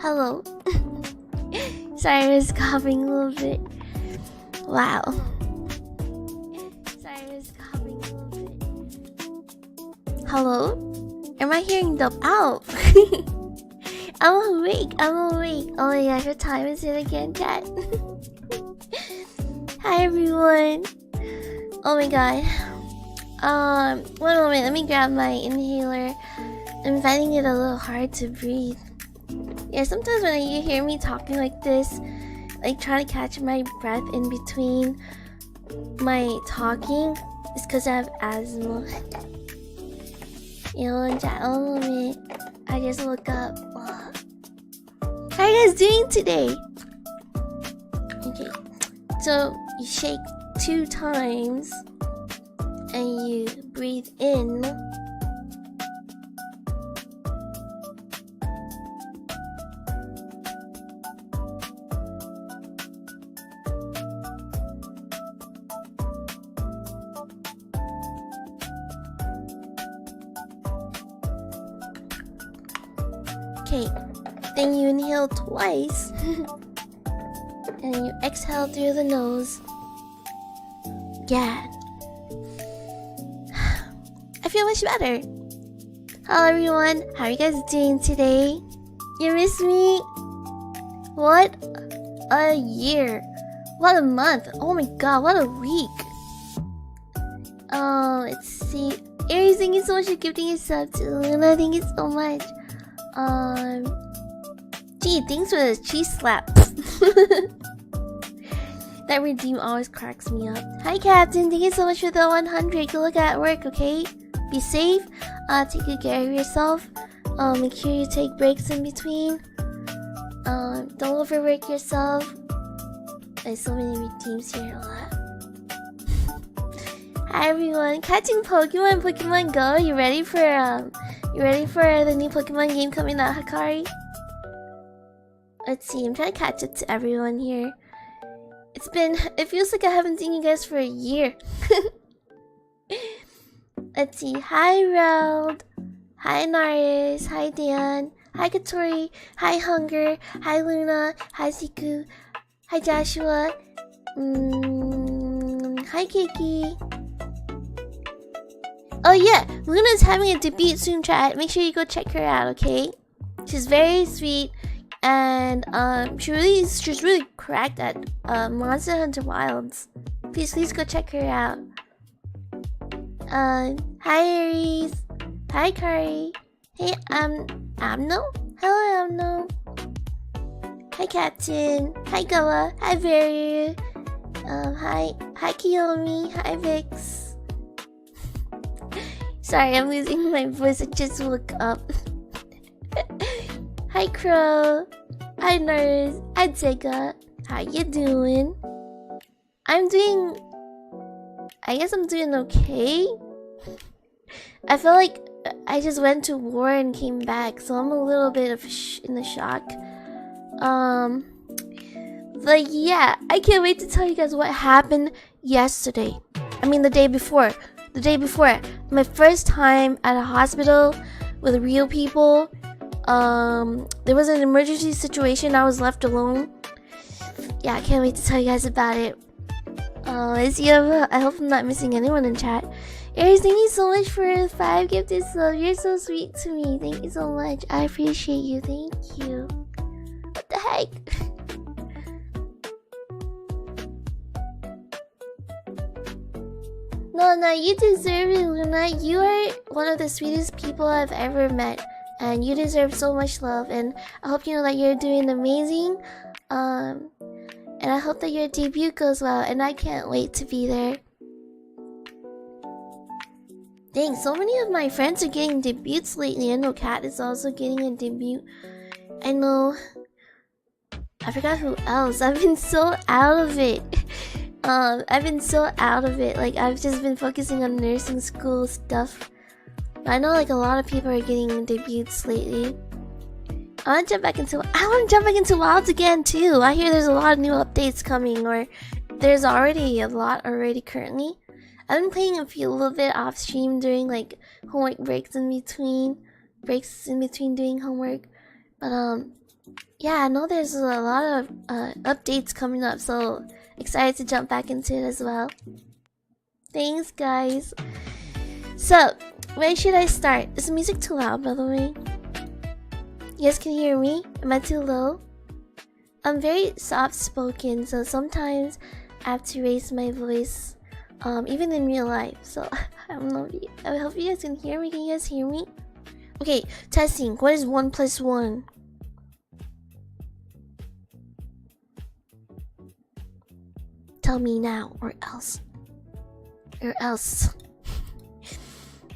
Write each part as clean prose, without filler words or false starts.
Hello. Sorry, I was coughing a little bit. Wow. Sorry, I was coughing a little bit. Hello? Am I hearing the ow? I'm awake. Oh my gosh, what time is it again, chat? Hi everyone. Oh my god. One moment, let me grab my inhaler. I'm finding it a little hard to breathe. Yeah, sometimes when you hear me talking like this, like trying to catch my breath in between my talking, it's because I have asthma. You know, in chat, one moment. I just woke up. How are you guys doing today? Okay, so you shake 2 times and you breathe in. Okay, then you inhale twice and you exhale through the nose. Yeah, I feel much better. Hello everyone, how are you guys doing today? You miss me? What a year. What a month. Oh my god, what a week. Let's see. Aries, thank you so much for gifting a sub to Luna. Thank you so much. Gee, thanks for the cheese slap. That redeem always cracks me up. Hi Captain, thank you so much for the 100. Good luck at work, okay? Be safe. Take good care of yourself. Make sure you take breaks in between. Don't overwork yourself. There's so many redeems here. Hi everyone, catching Pokemon Go. You ready for the new Pokemon game coming out, Hakari? Let's see, I'm trying to catch it to everyone here. It feels like I haven't seen you guys for a year. Let's see, hi Reld, hi Naris, hi Dan, hi Katori, hi Hunger, hi Luna, hi Siku, hi Joshua, hi Kiki. Oh yeah, Luna's having a debut soon, chat. Make sure you go check her out, okay? She's very sweet, and she's really cracked at Monster Hunter Wilds. Please go check her out. Hi Aries, hi Kari, hey Amno, hello Amno, hi Captain, hi Goa, hi Varia, hi Kiyomi, hi Vix. Sorry, I'm losing my voice. I just woke up. Hi Crow. Hi Nurse. Hi Zega. How you doing? I guess I'm doing okay. I feel like I just went to war and came back, so I'm a little bit in the shock. But yeah, I can't wait to tell you guys what happened yesterday. I mean the day before. My first time at a hospital with real people. There was an emergency situation. I was left alone. Yeah, I can't wait to tell you guys about it. I hope I'm not missing anyone in chat. Aries, thank you so much for 5 gifted subs. You're so sweet to me. Thank you so much. I appreciate you. Thank you. What the heck? No, you deserve it, Luna. You are one of the sweetest people I've ever met, and you deserve so much love. And I hope you know that you're doing amazing. And I hope that your debut goes well. And I can't wait to be there. Dang, so many of my friends are getting debuts lately. I know Kat is also getting a debut. I know. I forgot who else. I've been so out of it. Like, I've just been focusing on nursing school stuff. But I know like a lot of people are getting debuts lately. I want to jump back into Wilds again too. I hear there's a lot of new updates coming, or there's already a lot currently. I've been playing a little bit off stream during like homework breaks in between doing homework. But Yeah, I know there's a lot of updates coming up, so excited to jump back into it as well. Thanks, guys. So, where should I start? Is the music too loud, by the way? You guys can hear me? Am I too low? I'm very soft-spoken, so sometimes I have to raise my voice, even in real life. So, I don't know. I hope you guys can hear me. Can you guys hear me? Okay, testing. What is 1 plus 1? Tell me now, or else. Or else.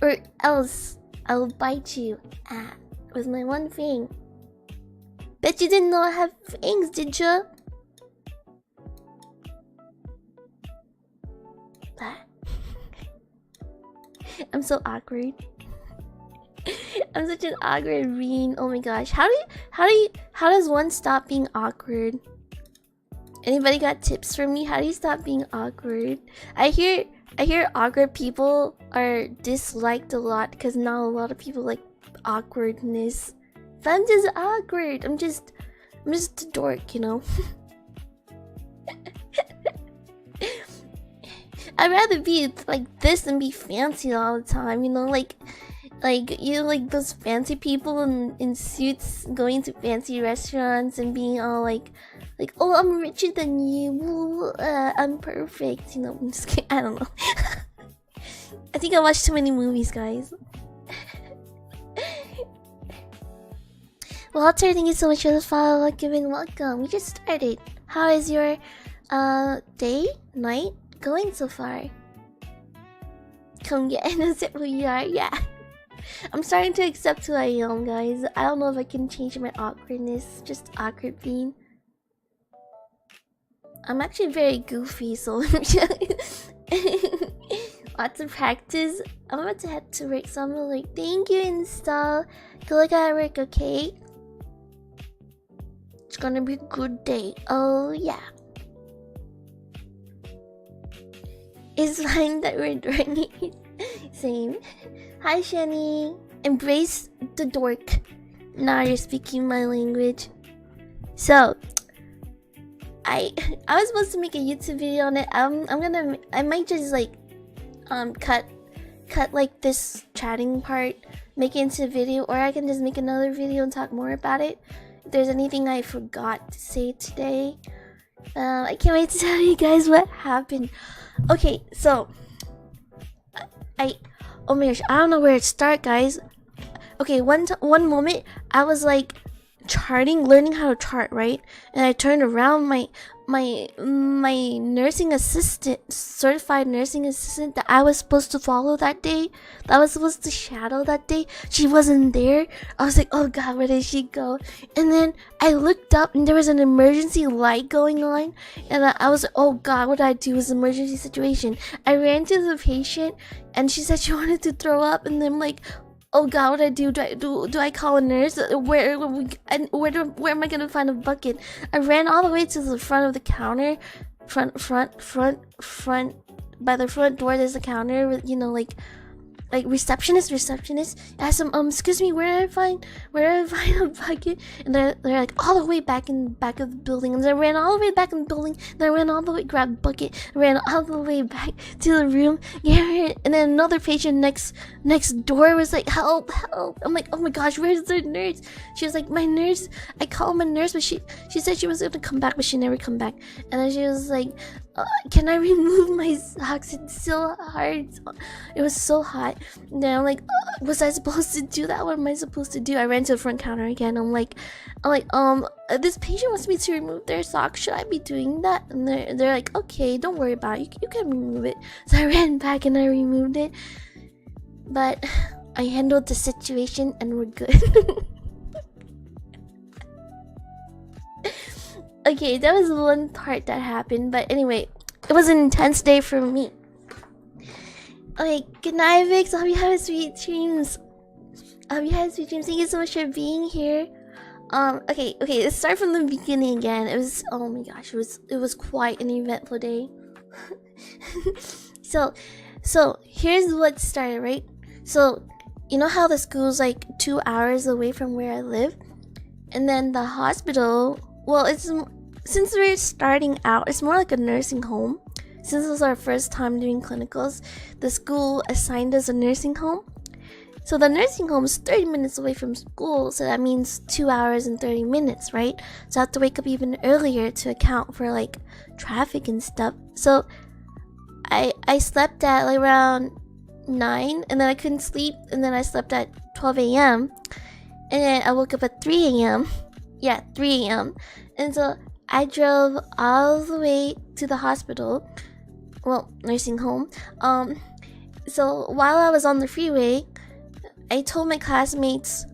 Or else I'll bite you with my one fang. Bet you didn't know I have fangs, did you? I'm so awkward. I'm such an awkward bean. Oh my gosh. How does one stop being awkward? Anybody got tips for me? How do you stop being awkward? I hear awkward people are disliked a lot because not a lot of people like awkwardness. But I'm just awkward. I'm just a dork, you know. I'd rather be like this than be fancy all the time, you know, like you know, like those fancy people in suits going to fancy restaurants and being all like, oh, I'm richer than you, I'm perfect, you know. I'm just kidding. I don't know. I think I watched too many movies, guys. Well, Walter, thank you so much for the follow, like, and welcome. We just started. How is your day, night going so far? Come get and accept who you are. Yeah. I'm starting to accept who I am, guys. I don't know if I can change my awkwardness. Just awkward being. I'm actually very goofy, so lots of practice. I'm about to head to work, so I'm like, thank you, install. Good luck at work, okay? It's gonna be a good day. Oh yeah. It's fine that we're doing it. Same. Hi, Shani. Embrace the dork. Now you're speaking my language. So, I was supposed to make a YouTube video on it. I might just like cut like this chatting part, make it into a video, or I can just make another video and talk more about it. If there's anything I forgot to say today, I can't wait to tell you guys what happened. Okay, so oh my gosh, I don't know where to start, guys. Okay, one moment I was like learning how to chart, right? And I turned around, my nursing assistant, certified nursing assistant that I was supposed to follow that day, that I was supposed to shadow that day, she wasn't there. I was like, oh god, where did she go? And then I looked up and there was an emergency light going on, and I was like, oh god, what did I do? It was an emergency situation. I ran to the patient and she said she wanted to throw up, and then I'm like, oh god, what do I do? Do I call a nurse? Where am I gonna find a bucket? I ran all the way to the front of the counter, front. By the front door, there's a counter with, you know, like receptionist. I asked them, excuse me, where do I find a bucket? And they're like, all the way back in the back of the building. And I ran all the way back in the building. And I ran all the way, grabbed a bucket, ran all the way back to the room. Yeah, and then another patient next door was like, help. I'm like, oh my gosh, where's the nurse? She was like, my nurse. I called my nurse, but she said she was gonna come back, but she never come back. And then she was like, can I remove my socks? It's so hard. It was so hot. And then I'm like, was I supposed to do that? What am I supposed to do? I ran to the front counter again. I'm like, this patient wants me to remove their socks. Should I be doing that? And they're like, okay, don't worry about it. You can remove it. So I ran back and I removed it. But I handled the situation and we're good. Okay, that was one part that happened, but anyway, it was an intense day for me. Okay, good night, Vix. I hope you have sweet dreams. Thank you so much for being here. Okay, let's start from the beginning again. It was, oh my gosh, it was quite an eventful day. So here's what started, right? So, you know how the school's like 2 hours away from where I live? And then the hospital, well, it's since we're starting out, it's more like a nursing home. Since it was our first time doing clinicals, the school assigned us a nursing home. So the nursing home is 30 minutes away from school, so that means 2 hours and 30 minutes, right? So I have to wake up even earlier to account for like traffic and stuff. So I slept at like around 9, and then I couldn't sleep, and then I slept at 12 a.m. and then I woke up at 3 a.m. Yeah, 3 a.m. And so I drove all the way to the hospital, well, nursing home. So while I was on the freeway, I told my classmates,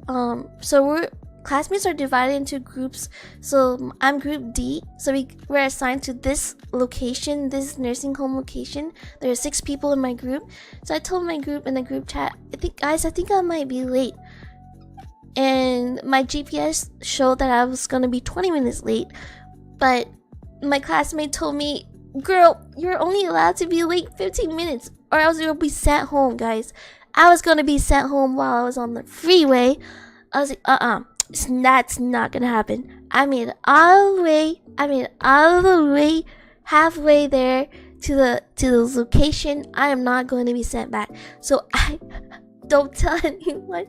classmates are divided into groups. So I'm group D, so we're assigned to this location, this nursing home location. There are 6 people in my group. So I told my group in the group chat, I think I might be late. And my GPS showed that I was gonna be 20 minutes late. But my classmate told me, girl, you're only allowed to be late 15 minutes or else you'll be sent home, guys. I was gonna be sent home while I was on the freeway. I was like, that's not gonna happen. I made it all the way halfway there to the location. I am not going to be sent back. So I don't tell anyone.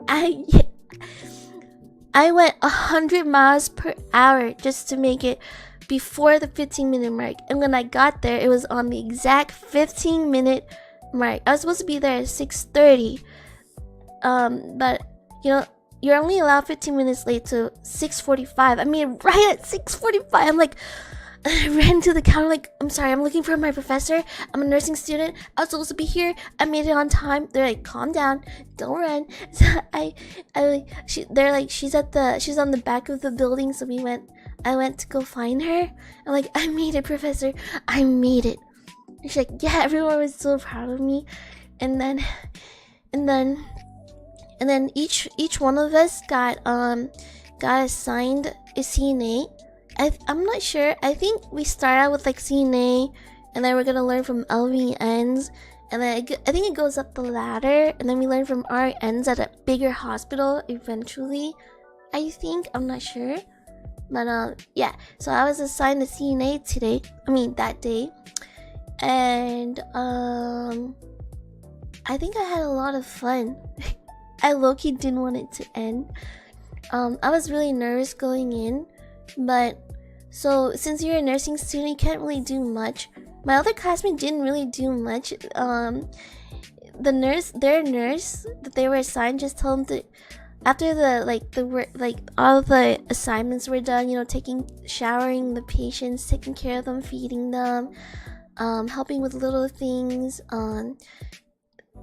I went 100 miles per hour just to make it before the 15-minute mark. And when I got there, it was on the exact 15-minute mark. I was supposed to be there at 6:30. But you know, you're only allowed 15 minutes late to 6:45. I mean, right at 6:45, I'm like, I ran to the counter like, I'm sorry, I'm looking for my professor. I'm a nursing student. I was supposed to be here. I made it on time. They're like, calm down, don't run. So they're like, she's on the back of the building. So I went to go find her. I'm like, I made it, professor. I made it. And she's like, yeah, everyone was so proud of me. And then each one of us got assigned a CNA. I'm not sure. I think we start out with like CNA, and then we're gonna learn from LVNs, and then I think it goes up the ladder, and then we learn from RNs at a bigger hospital eventually. I think, I'm not sure, but yeah. So I was assigned a CNA that day, and I think I had a lot of fun. I low-key didn't want it to end. I was really nervous going in, but so since you're a nursing student, you can't really do much. My other classmate didn't really do much. Their nurse that they were assigned just told them to, after all the assignments were done, you know, showering the patients, taking care of them, feeding them, helping with little things.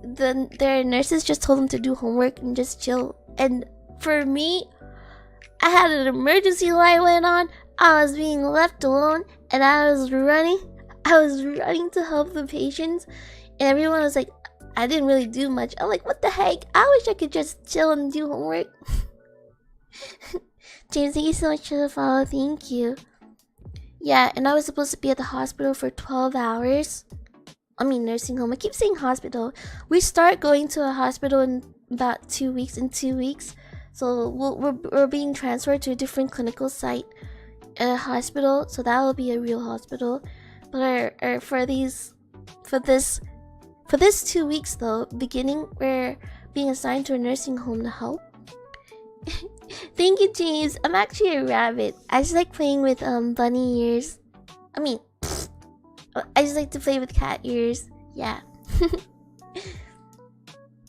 Their nurses just told them to do homework and just chill. And for me, I had an emergency light went on. I was being left alone, and I was running to help the patients, and everyone was like, I didn't really do much. I'm like, what the heck? I wish I could just chill and do homework. James, thank you so much for the follow. Thank you. Yeah, and I was supposed to be at the hospital for 12 hours. I mean, nursing home. I keep saying hospital. We start going to a hospital in about 2 weeks. In 2 weeks, so we're being transferred to a different clinical site at a hospital. So that will be a real hospital. But for this 2 weeks though, beginning, we're being assigned to a nursing home to help. Thank you, James. I'm actually a rabbit. I just like playing with bunny ears. I mean, I just like to play with cat ears. Yeah.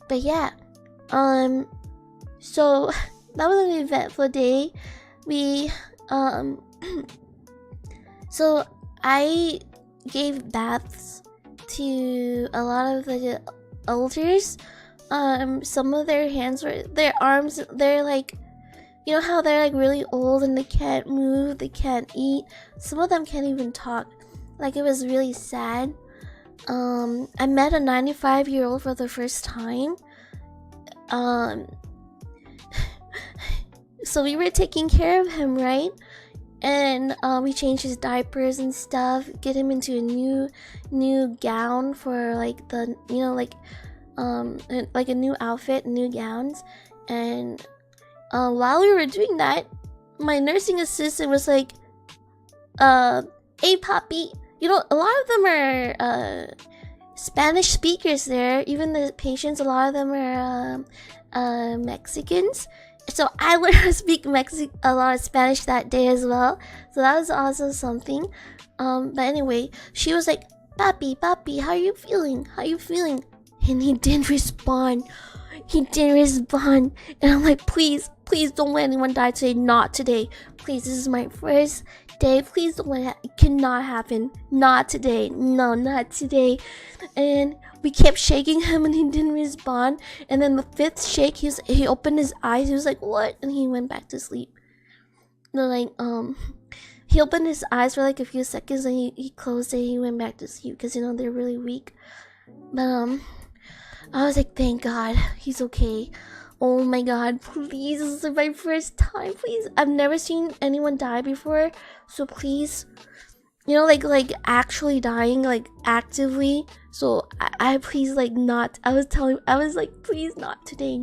But yeah. So that was an eventful day. So I gave baths to a lot of the elders. Some of their arms, they're like, you know how they're like really old and they can't move, they can't eat. Some of them can't even talk. Like, it was really sad. I met a 95-year-old for the first time. So we were taking care of him, right? And we changed his diapers and stuff, get him into a new gown for like the, you know, like a new outfit, new gowns. And while we were doing that, my nursing assistant was like, hey Poppy, you know, a lot of them are Spanish speakers there. Even the patients, a lot of them are Mexicans. So I learned to speak a lot of Spanish that day as well. So that was also something. But anyway, she was like, Papi, how are you feeling? How are you feeling? And he didn't respond. And I'm like, please don't let anyone die today. Not today. Please, this is my first day. Please don't let it cannot happen. Not today. No, not today. And we kept shaking him and he didn't respond. And then the fifth shake, he opened his eyes. He was like, what? And he went back to sleep. He opened his eyes for like a few seconds and he closed it. He went back to sleep because, you know, they're really weak. But I was like, thank God, he's okay. Oh my God, please, this is my first time. Please, I've never seen anyone die before, so please, you know, like actually dying, like actively. So I please, like, not. I was like, please, not today.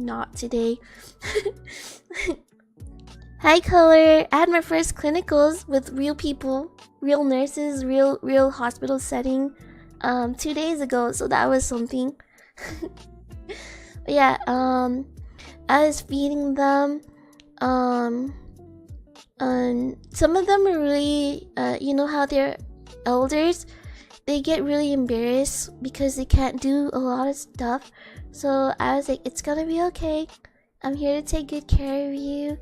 Hi, Color. I had my first clinicals with real people, real nurses, real hospital setting, 2 days ago. So that was something. But yeah, I was feeding them. Some of them are really, you know how they're elders, they get really embarrassed because they can't do a lot of stuff. So I was like, it's gonna be okay. I'm here to take good care of you.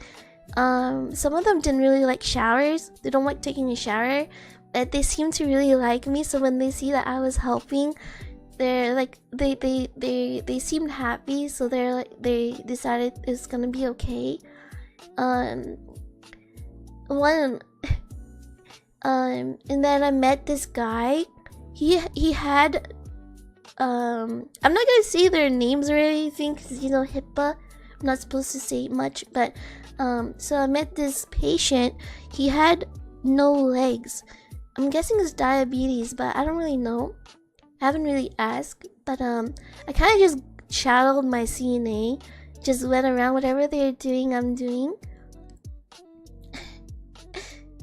Some of them didn't really like showers. They don't like taking a shower, but they seem to really like me. So when they see that I was helping, they're like, they seemed happy. So they decided it's gonna be okay. And then I met this guy. He had I'm not gonna say their names or anything because, you know, HIPAA. I'm not supposed to say much, but so I met this patient. He had no legs. I'm guessing it's diabetes, but I don't really know. I haven't really asked, but I kind of just shadowed my CNA, just went around whatever they're doing, I'm doing.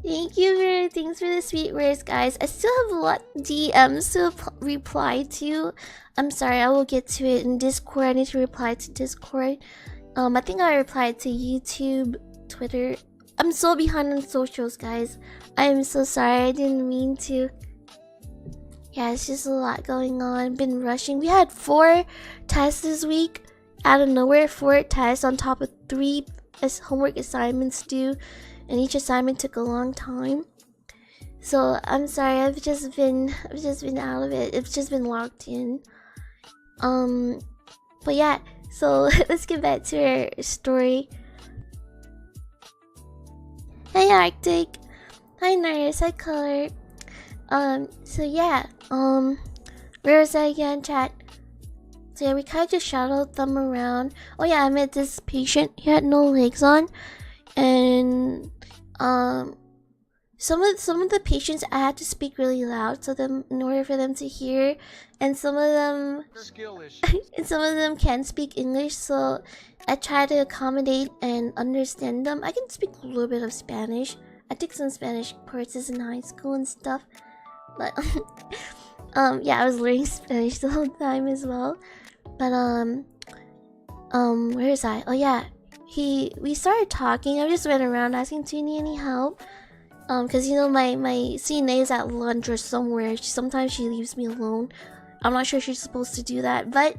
Thanks for the sweet words, guys. I still have a lot of DMs to reply to. I'm sorry, I will get to it in Discord. I need to reply to Discord. I think I replied to YouTube, Twitter. I'm so behind on socials, guys. I am so sorry. I didn't mean to. Yeah, it's just a lot going on. Been rushing. We had 4 tests this week. Out of nowhere, 4 tests on top of 3 homework assignments due. And each assignment took a long time. So I'm sorry, I've just been out of it. It's just been locked in. But yeah, so let's get back to our story. Hey Arctic. Hi Nurse, hi Color. So yeah, where was I again, chat? So yeah, we kind of just shadowed them around. Oh yeah, I met this patient. He had no legs on. And some of the patients I had to speak really loud so them in order for them to hear, and some of them can't speak English, so I try to accommodate and understand them. I can speak a little bit of Spanish. I took some Spanish courses in high school and stuff, but yeah, I was learning Spanish the whole time as well. But where is I? Oh yeah. We started talking. I just went around asking, do you need any help? Because, you know, my CNA is at lunch or somewhere. Sometimes she leaves me alone. I'm not sure she's supposed to do that, but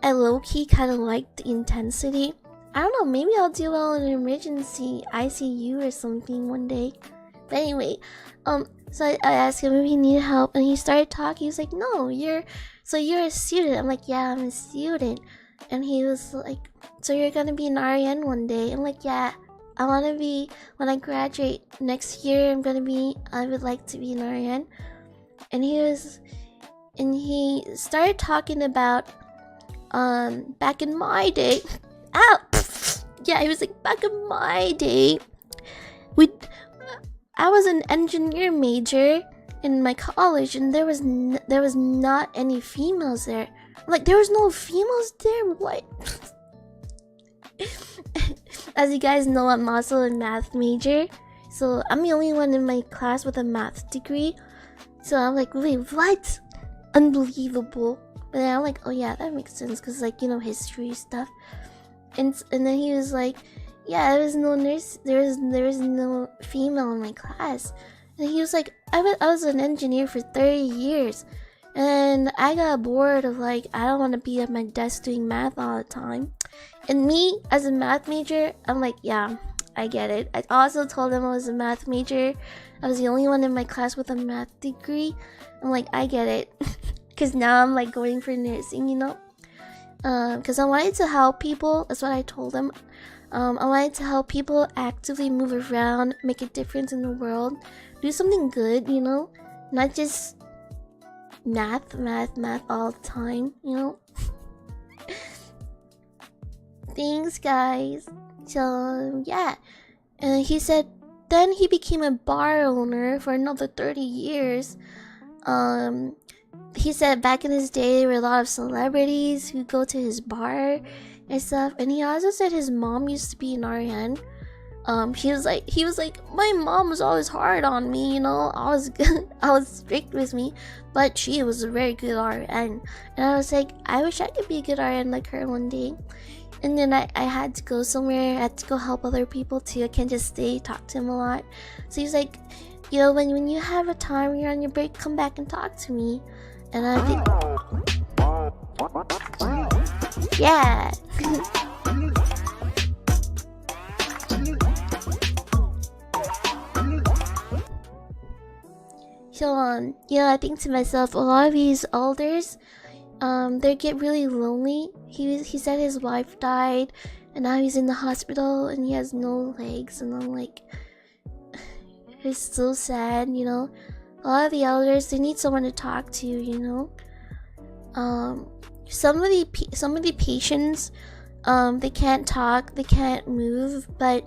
I low-key kind of like the intensity. I don't know, maybe I'll do well in an emergency ICU or something one day. But anyway, so I asked him if he needed help, and he started talking. He was like, no, you're a student. I'm like, yeah, I'm a student. And he was like, so you're gonna be an RN one day? I'm like, yeah, I wanna be, when I graduate next year, I would like to be an RN. And he started talking about, back in my day, yeah, he was like, back in my day, I was an engineer major in my college, and there was not any females there. Like, there was no females there? What? As you guys know, I'm also a math major, so I'm the only one in my class with a math degree. So I'm like, wait, what? Unbelievable. But then I'm like, oh yeah, that makes sense, because like, you know, history stuff. And then he was like, yeah, there was no nurse, there was no female in my class. And he was like, I was an engineer for 30 years, and I got bored of like, I don't want to be at my desk doing math all the time. And me as a math major, I'm like, yeah, I get it. I also told him I was a math major. I was the only one in my class with a math degree. I'm like, I get it. Because now I'm like going for nursing, you know? Because I wanted to help people. That's what I told him. I wanted to help people actively move around, make a difference in the world, do something good, you know? Not just math all the time, you know? Thanks, guys. So, yeah. And he said, then he became a bar owner for another 30 years. He said back in his day, there were a lot of celebrities who go to his bar and stuff. And he also said his mom used to be an RN. He was like, my mom was always hard on me, you know. I was strict with me, but she was a very good RN. And I was like, I wish I could be a good RN like her one day. And then I had to go somewhere. I had to go help other people too. I can't just stay, talk to him a lot. So he's like, you know, when you have a time, you're on your break, come back and talk to me. And I think, yeah. So you know, I think to myself, a lot of these elders, they get really lonely. He said his wife died, and now he's in the hospital and he has no legs. And I'm like, it's so sad, you know. A lot of the elders, they need someone to talk to, you know. Some of the patients, they can't talk, they can't move, but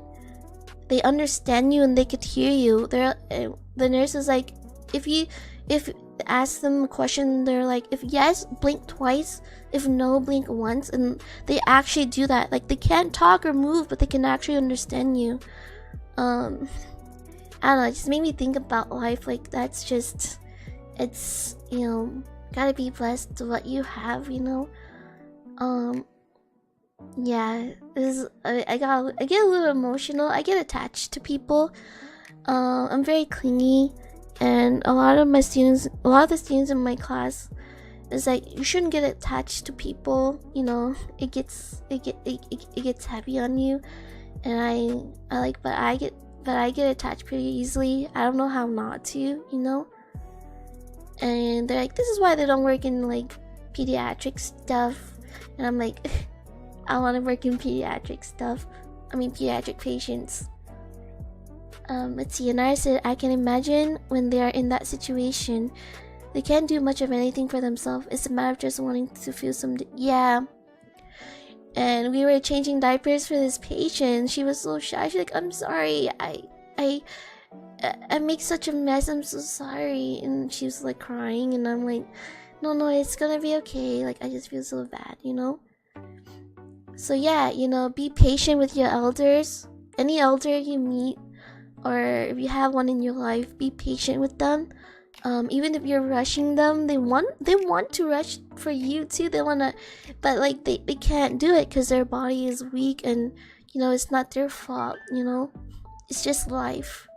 they understand you and they could hear you. The nurse is like, if ask them a question, they're like, if yes, blink twice, if no, blink once. And they actually do that. Like, they can't talk or move, but they can actually understand you. I don't know, it just made me think about life. Like, that's just, it's, you know, gotta be blessed to what you have, you know. Yeah, I get a little emotional. I get attached to people. I'm very clingy, and a lot of the students in my class is like, you shouldn't get attached to people, you know. It gets heavy on you. And I get attached pretty easily. I don't know how not to, you know. And they're like, this is why they don't work in like pediatric stuff. And I'm like, I want to work in pediatric stuff. I mean, pediatric patients. Let's see. And I said, I can imagine when they are in that situation, they can't do much of anything for themselves. It's a matter of just wanting to feel some. Yeah. And we were changing diapers for this patient. She was so shy. She's like, I'm sorry. I make such a mess. I'm so sorry. And she was like crying. And I'm like, no, it's gonna be okay. Like, I just feel so bad, you know? So yeah, you know, be patient with your elders. Any elder you meet, or if you have one in your life, be patient with them. Even if you're rushing them, they want to rush for you too. They wanna, but like they can't do it because their body is weak, and you know, it's not their fault, you know. It's just life.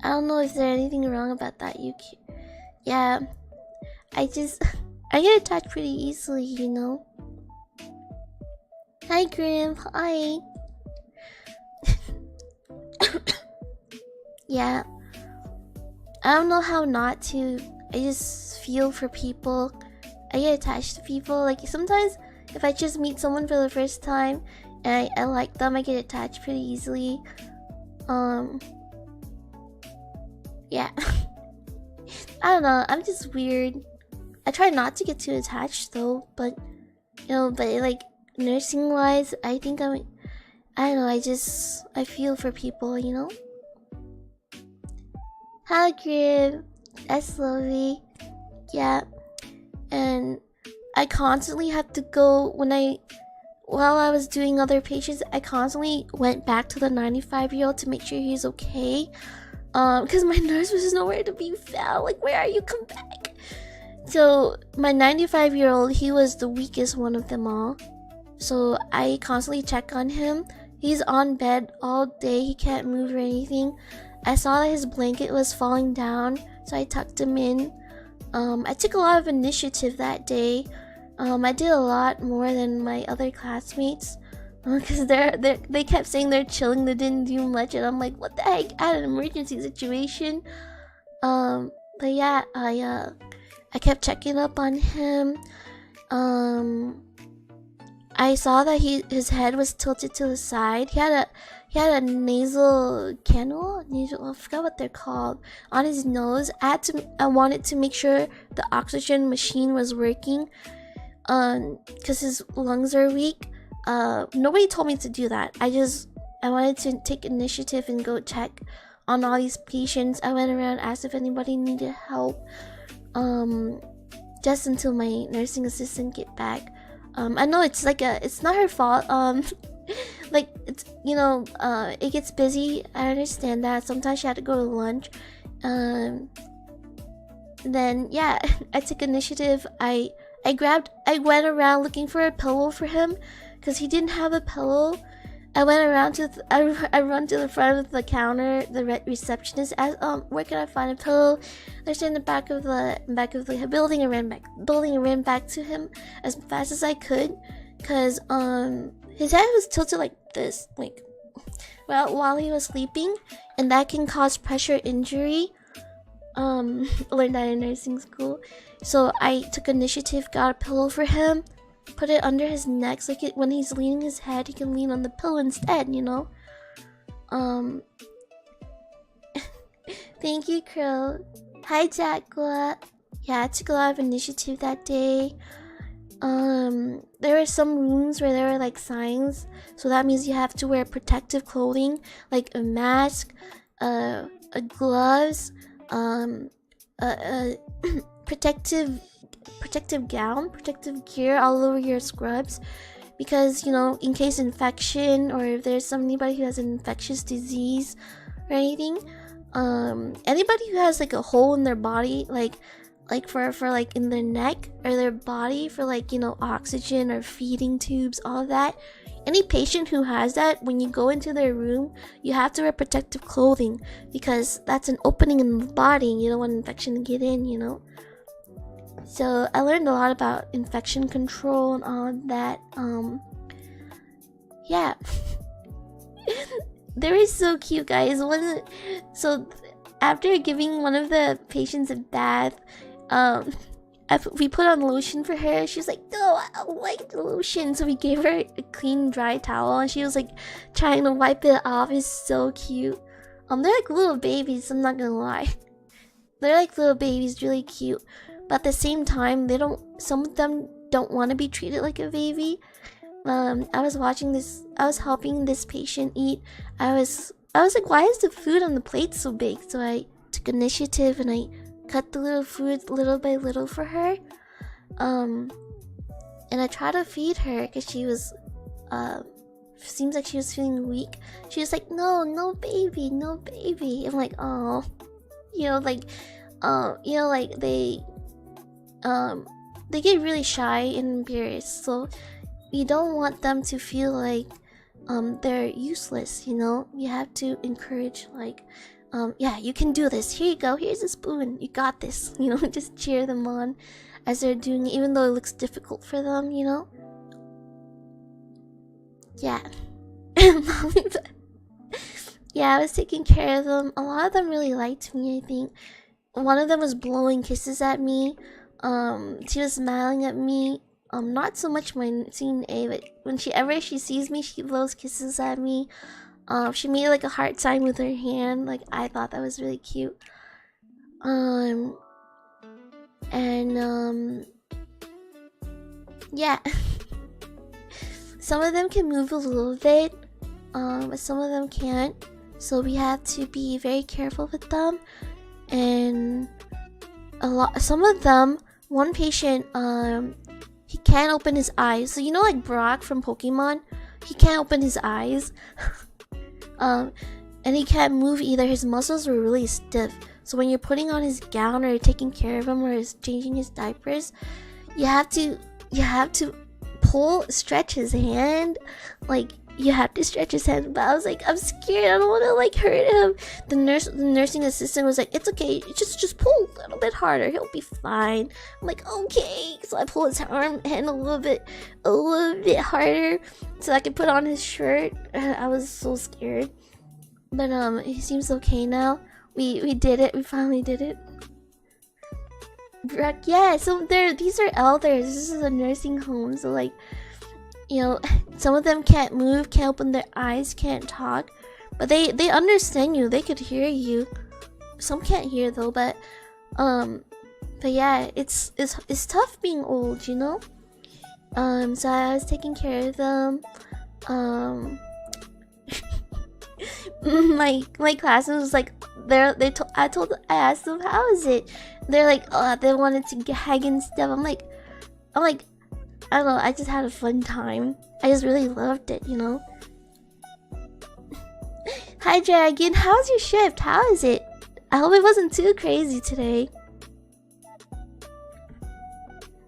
I don't know if there's anything wrong about that, Yuki. Yeah, I get attached pretty easily, you know. Hi, Grim. Hi. Yeah. I don't know how not to. I just feel for people. I get attached to people. Like, sometimes if I just meet someone for the first time and I like them, I get attached pretty easily. Yeah. I don't know. I'm just weird. I try not to get too attached though, but you know, but like nursing wise, I think I don't know, I feel for people, you know? Hi, Grib. That's lovely. Yeah. And I constantly have to go when while I was doing other patients, I constantly went back to the 95-year-old to make sure he's okay. Because my nurse was just nowhere to be found. Like, where are you? Come back. So my 95-year-old, he was the weakest one of them all. So I constantly check on him. He's on bed all day. He can't move or anything. I saw that his blanket was falling down, so I tucked him in. I took a lot of initiative that day. I did a lot more than my other classmates. Because they kept saying they're chilling, they didn't do much, and I'm like, what the heck? I had an emergency situation. But yeah, I kept checking up on him. I saw that his head was tilted to the side. He had a nasal cannula, I forgot what they're called, on his nose. I wanted to make sure the oxygen machine was working, because his lungs are weak. Nobody told me to do that. I wanted to take initiative and go check on all these patients. I went around, asked if anybody needed help, just until my nursing assistant get back. I know it's not her fault. Like, it's, it gets busy. I understand that. Sometimes she had to go to lunch. Then yeah, I took initiative. I went around looking for a pillow for him, because he didn't have a pillow. I went around I run to the front of the counter, the receptionist asked, where can I find a pillow? I stood in the back of the building and ran back to him as fast as I could, because his head was tilted like this, while he was sleeping, and that can cause pressure injury. Learned that in nursing school. So I took initiative, got a pillow for him, put it under his neck, so when he's leaning his head, he can lean on the pillow instead, Thank you, Crow. Hi, Jackla. Yeah, I took a lot of initiative that day. There were some rooms where there were signs, so that means you have to wear protective clothing, like a mask, gloves, protective gown, protective gear all over your scrubs, because in case infection, or if there's anybody who has an infectious disease or anything, anybody who has a hole in their body, for in their neck or their body for oxygen or feeding tubes, all that. Any patient who has that, when you go into their room, you have to wear protective clothing, because that's an opening in the body. You don't want infection to get in, So I learned a lot about infection control and all of that. Yeah. They were so cute, guys. So after giving one of the patients a bath, we put on lotion for her. She was like, no, I don't like the lotion. So we gave her a clean, dry towel, and she was trying to wipe it off. It's so cute. They're little babies, I'm not gonna lie. They're little babies, really cute. But at the same time, some of them don't want to be treated like a baby. I was helping this patient eat. I was like, why is the food on the plate so big? So I took initiative and I cut the little food little by little for her. And I tried to feed her, because she was, seems like she was feeling weak. She was like, no baby, no baby. I'm like, oh, they get really shy and embarrassed, so you don't want them to feel like they're useless. You have to encourage, yeah, you can do this, here you go, here's a spoon, you got this. Just cheer them on as they're doing it, even though it looks difficult for them. Yeah. Yeah, I was taking care of them. A lot of them really liked me, I think. One of them was blowing kisses at me. She was smiling at me. Not so much my scene A, but whenever she sees me, she blows kisses at me. She made a heart sign with her hand. I thought that was really cute. Yeah. Some of them can move a little bit, but some of them can't. So we have to be very careful with them. And some of them, one patient, he can't open his eyes. So you know, like Brock from Pokemon, he can't open his eyes. And he can't move either. His muscles were really stiff. So when you're putting on his gown or taking care of him or changing his diapers, you have to stretch his hand. Like, you have to stretch his hand. But I was like, I'm scared. I don't want to like hurt him. The nursing assistant was like, it's okay. Just pull a little bit harder. He'll be fine. I'm like, okay. So I pull his hand a little bit harder so I could put on his shirt. I was so scared. But he seems okay now. We did it. We finally did it. Yeah, so these are elders. This is a nursing home. So like, you know, some of them can't move, can't open their eyes, can't talk, but they understand you. They could hear you. Some can't hear though, but yeah, it's tough being old, you know. So I was taking care of them. My classmates was like, I asked them, how is it? They're like, oh, they wanted to gag and stuff. I'm like, I don't know, I just had a fun time. I just really loved it, you know. Hi Dragon, how's your shift? How is it? I hope it wasn't too crazy today.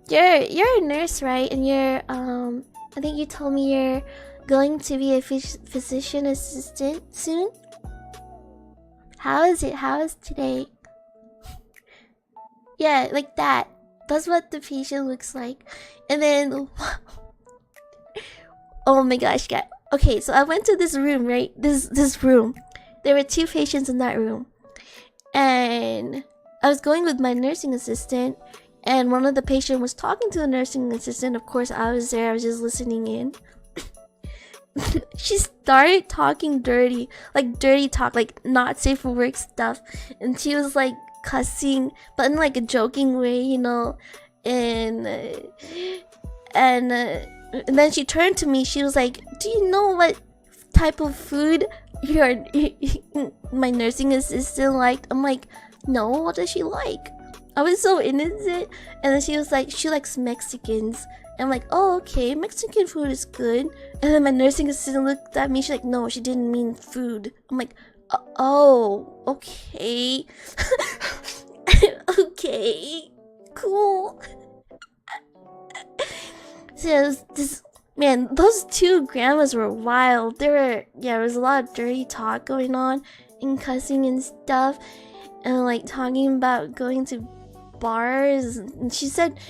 You're a nurse, right? And you're I think you told me you're going to be a physician assistant soon. How is it? How is today? Yeah, like that. That's what the patient looks like. And then oh my gosh, guys. Okay, so I went to this room, right? This room. There were 2 patients in that room. And I was going with my nursing assistant, and one of the patients was talking to the nursing assistant. Of course, I was there. I was just listening in. She started talking dirty talk, like not safe for work stuff, and she was like cussing, but in like a joking way, you know. And then she turned to me. She was like, "Do you know what type of food my nursing assistant liked?" I'm like, "No, what does she like?" I was so innocent. And then she was like, "She likes Mexicans." I'm like, "Oh, okay, Mexican food is good." And then my nursing assistant looked at me. She's like, "No, she didn't mean food." I'm like, "Oh, okay." Okay, cool. So man, those 2 grandmas were wild. There was a lot of dirty talk going on and cussing and stuff, and like talking about going to bars. And she said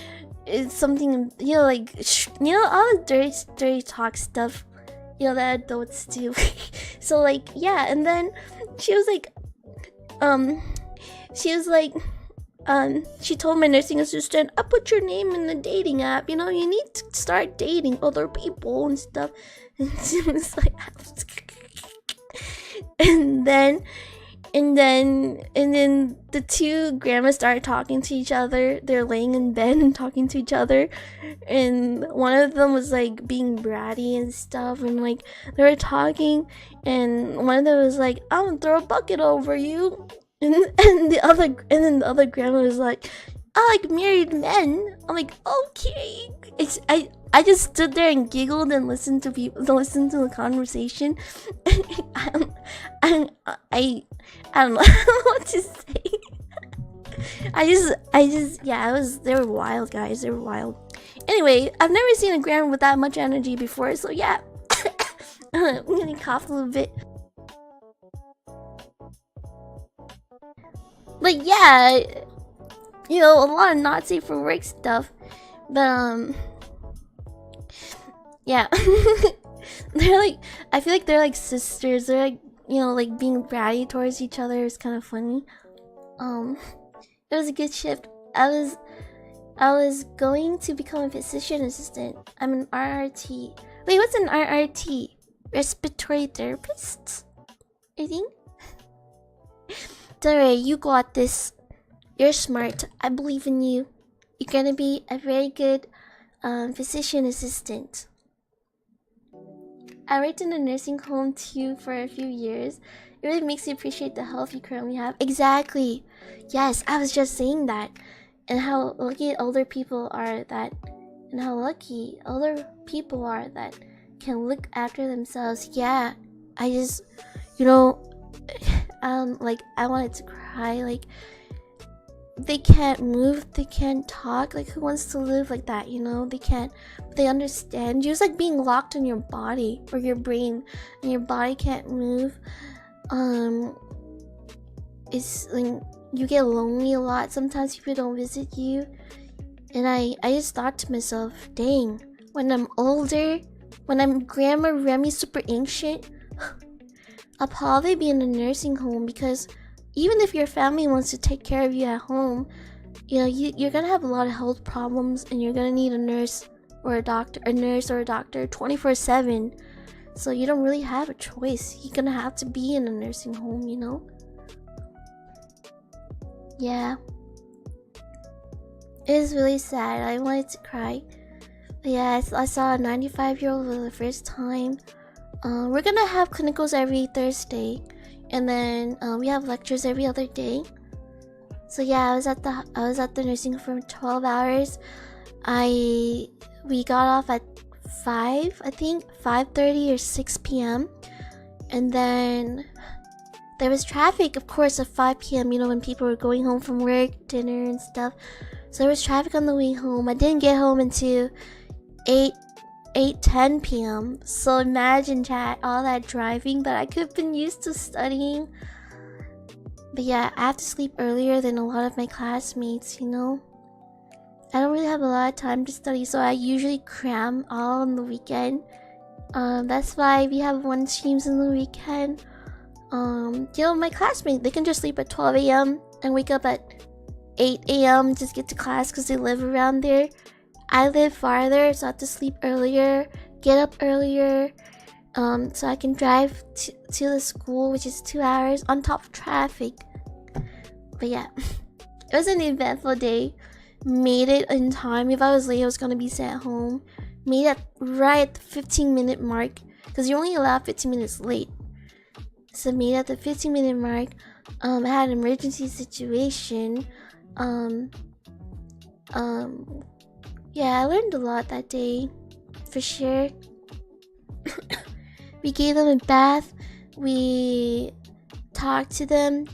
it's something, you know, like all the dirty talk stuff, you know, that adults do. So like, yeah. And then she was like, she told my nursing assistant, "I put your name in the dating app. You know, you need to start dating other people and stuff." And she was like, and then the 2 grandmas started talking to each other. They're laying in bed and talking to each other, and one of them was like being bratty and stuff, and like they were talking, and one of them was like, "I'm gonna throw a bucket over you." And then the other grandma was like, "I like married men." I'm like, "Okay." I just stood there and giggled and listened to the conversation. I don't know what to say. They were wild, guys. They were wild. Anyway, I've never seen a grandma with that much energy before, so yeah. I'm gonna cough a little bit. But yeah, you know, a lot of not safe for work stuff. But yeah. They're like, I feel like they're like sisters. They're like, you know, like being bratty towards each other is kind of funny. It was a good shift. I was going to become a physician assistant. I'm an RRT. Wait, what's an RRT? Respiratory therapist, I think. Dore, you got this. You're smart. I believe in you. You're gonna be a very good physician assistant. I worked in a nursing home too for a few years. It really makes you appreciate the health you currently have. Exactly. Yes, I was just saying that. And how lucky older people are that and how lucky other people are that can look after themselves. Yeah, I just, you know, like I wanted to cry. Like they can't move, they can't talk. Like who wants to live like that? You know, they can't. But they understand you. It's like being locked in your body or your brain, and your body can't move. It's like you get lonely a lot. Sometimes people don't visit you, and I just thought to myself, dang, when I'm older, when I'm Grandma Remi super ancient, I'll probably be in a nursing home, because even if your family wants to take care of you at home, you know, you're gonna have a lot of health problems, and you're gonna need a nurse or a doctor, 24/7. So you don't really have a choice. You're gonna have to be in a nursing home, you know? Yeah. It was really sad. I wanted to cry. But yeah, I saw a 95-year-old for the first time. We're gonna have clinicals every Thursday, and then we have lectures every other day. So yeah, I was at the nursing home for 12 hours. We got off at 5, I think 5:30 or 6 p.m. and then there was traffic, of course, at 5 p.m. You know, when people were going home from work, dinner and stuff. So there was traffic on the way home. I didn't get home until 8:10 p.m. So imagine, chat, all that driving that I could have been used to studying. But yeah, I have to sleep earlier than a lot of my classmates, you know. I don't really have a lot of time to study, so I usually cram all on the weekend. That's why we have 1 streams in the weekend. You know, my classmates, they can just sleep at 12 a.m. and wake up at 8 a.m. just get to class because they live around there. I live farther, so I have to sleep earlier, get up earlier, so I can drive to the school, which is 2 hours on top of traffic. But yeah, it was an eventful day. Made it in time. If I was late, I was gonna be sent home. Made it right at the 15-minute mark, because you're only allowed 15 minutes late. So made it at the 15-minute mark. I had an emergency situation. Yeah, I learned a lot that day, for sure. We gave them a bath. We talked to them.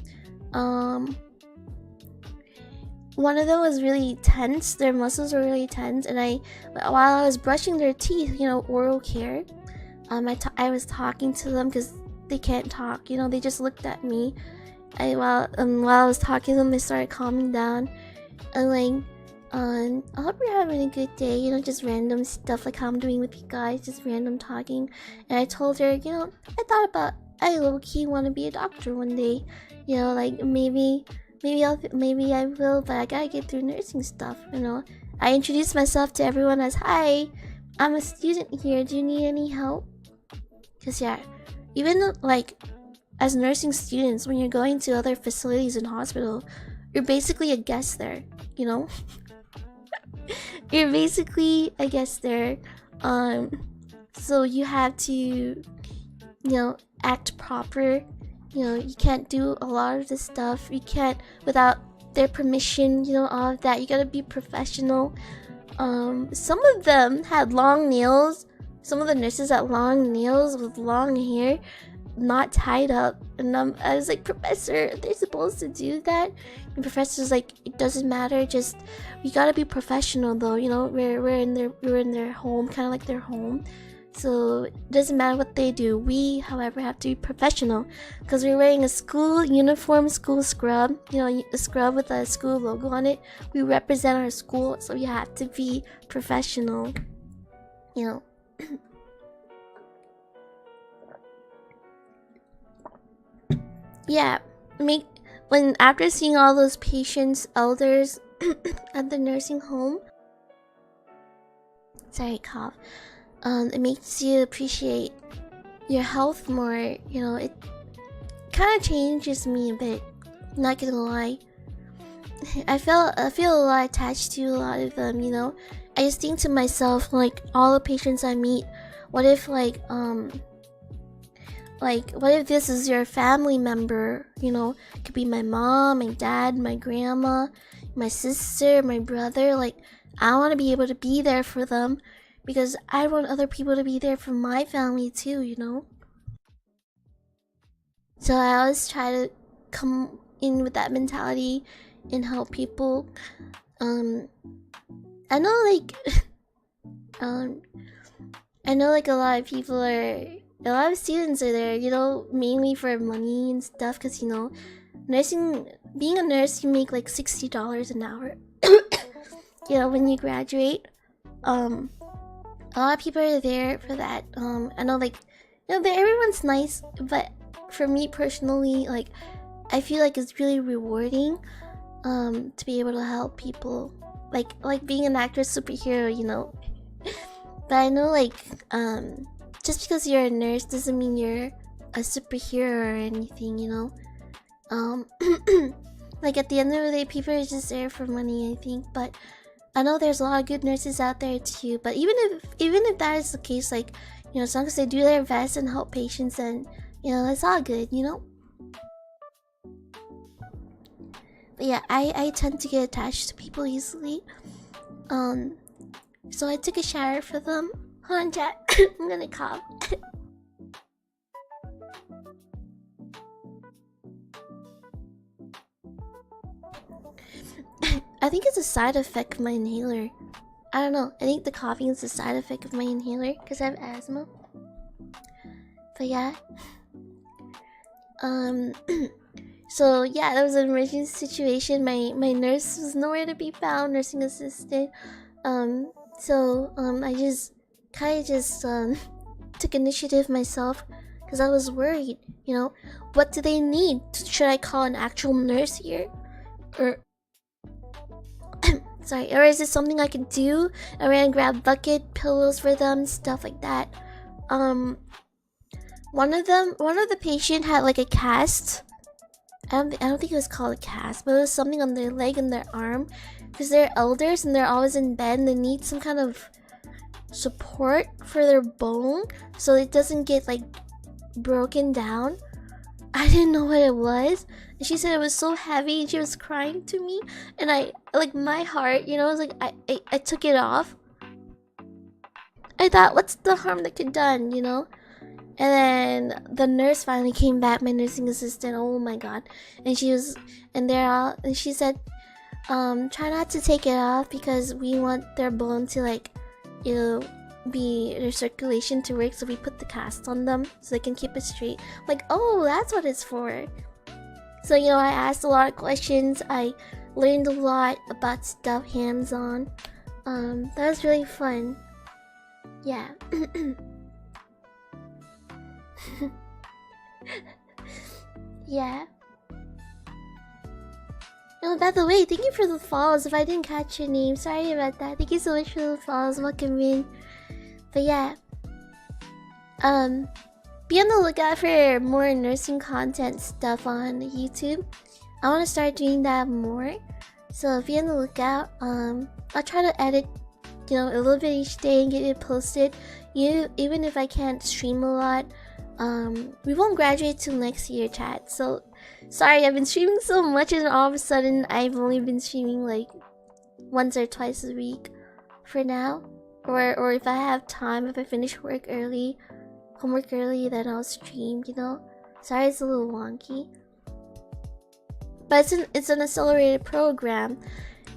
One of them was really tense. Their muscles were really tense, and while I was brushing their teeth, you know, oral care, I was talking to them because they can't talk. You know, they just looked at me. While I was talking to them, they started calming down. And like, I hope you're having a good day. You know, just random stuff like how I'm doing with you guys, just random talking. And I told her, you know, I low-key want to be a doctor one day. You know, like maybe I will, but I gotta get through nursing stuff. You know, I introduced myself to everyone as, "Hi, I'm a student here. Do you need any help?" Cause yeah, even like as nursing students, when you're going to other facilities and hospital, you're basically a guest there. You know, you're basically a guest there. So you have to, you know, act proper. You know, you can't do a lot of this stuff. You can't without their permission, you know, all of that. You gotta be professional. Some of them had long nails. Some of the nurses had long nails with long hair, not tied up. And I was like, "Professor, they're supposed to do that." And professor's like, "It doesn't matter. Just we gotta be professional, though. You know, we're in their home, kind of like their home. So it doesn't matter what they do. We, however, have to be professional because we're wearing a school uniform, school scrub. You know, a scrub with a school logo on it. We represent our school, so we have to be professional. You know." Yeah, when after seeing all those patients, elders at the nursing home. Sorry, cough. It makes you appreciate your health more. You know, it kind of changes me a bit. Not gonna lie. I feel a lot attached to a lot of them. You know, I just think to myself, like, all the patients I meet, what if what if this is your family member? You know, it could be my mom, my dad, my grandma, my sister, my brother. Like, I want to be able to be there for them because I want other people to be there for my family too, you know? So I always try to come in with that mentality and help people. I know like um I know like a lot of people are a lot of students are there, you know, mainly for money and stuff because you know, being a nurse you make like $60 an hour. You know, when you graduate. A lot of people are there for that. I know like you know everyone's nice, but for me personally, like I feel like it's really rewarding to be able to help people. Like being an actress superhero, you know. But I know like just because you're a nurse doesn't mean you're a superhero or anything, you know. Like at the end of the day people are just there for money, I think, but I know there's a lot of good nurses out there too, but even if that is the case, like, you know, as long as they do their best and help patients, and you know, it's all good, you know. But yeah, I tend to get attached to people easily. So I took a shower for them. Hold on, chat. I'm gonna cough. I think it's a side effect of my inhaler. I don't know. I think the coughing is a side effect of my inhaler because I have asthma. But yeah. So yeah, that was an emergency situation. My nurse was nowhere to be found, nursing assistant. So I just kind of just took initiative myself because I was worried. You know, what do they need? Should I call an actual nurse here, or sorry, or is it something I could do? I ran and grabbed bucket, pillows for them, stuff like that. One of the patient had like a cast. I don't think it was called a cast, but it was something on their leg and their arm, because they're elders and they're always in bed and they need some kind of support for their bone so it doesn't get like broken down. I didn't know what it was, and she said it was so heavy and she was crying to me, and I like my heart, you know, was like I took it off. I thought, what's the harm that could done, you know? And then the nurse finally came back, my nursing assistant. Oh my god! And she said, try not to take it off because we want their bone to like, you know, be their circulation to work. So we put the cast on them so they can keep it straight. Like, oh, that's what it's for. So you know, I asked a lot of questions. I learned a lot about stuff hands-on. That was really fun. Yeah. Yeah. Oh, by the way, thank you for the follows. If I didn't catch your name, sorry about that. Thank you so much for the follows. Welcome in. But yeah, be on the lookout for more nursing content stuff on YouTube. I want to start doing that more. So be on the lookout. I'll try to edit, you know, a little bit each day and get it posted. Even if I can't stream a lot. We won't graduate till next year, chat. So, sorry, I've been streaming so much and all of a sudden I've only been streaming like once or twice a week for now. Or if I have time, if I finish homework early, then I'll stream, you know? Sorry, it's a little wonky. But it's an accelerated program.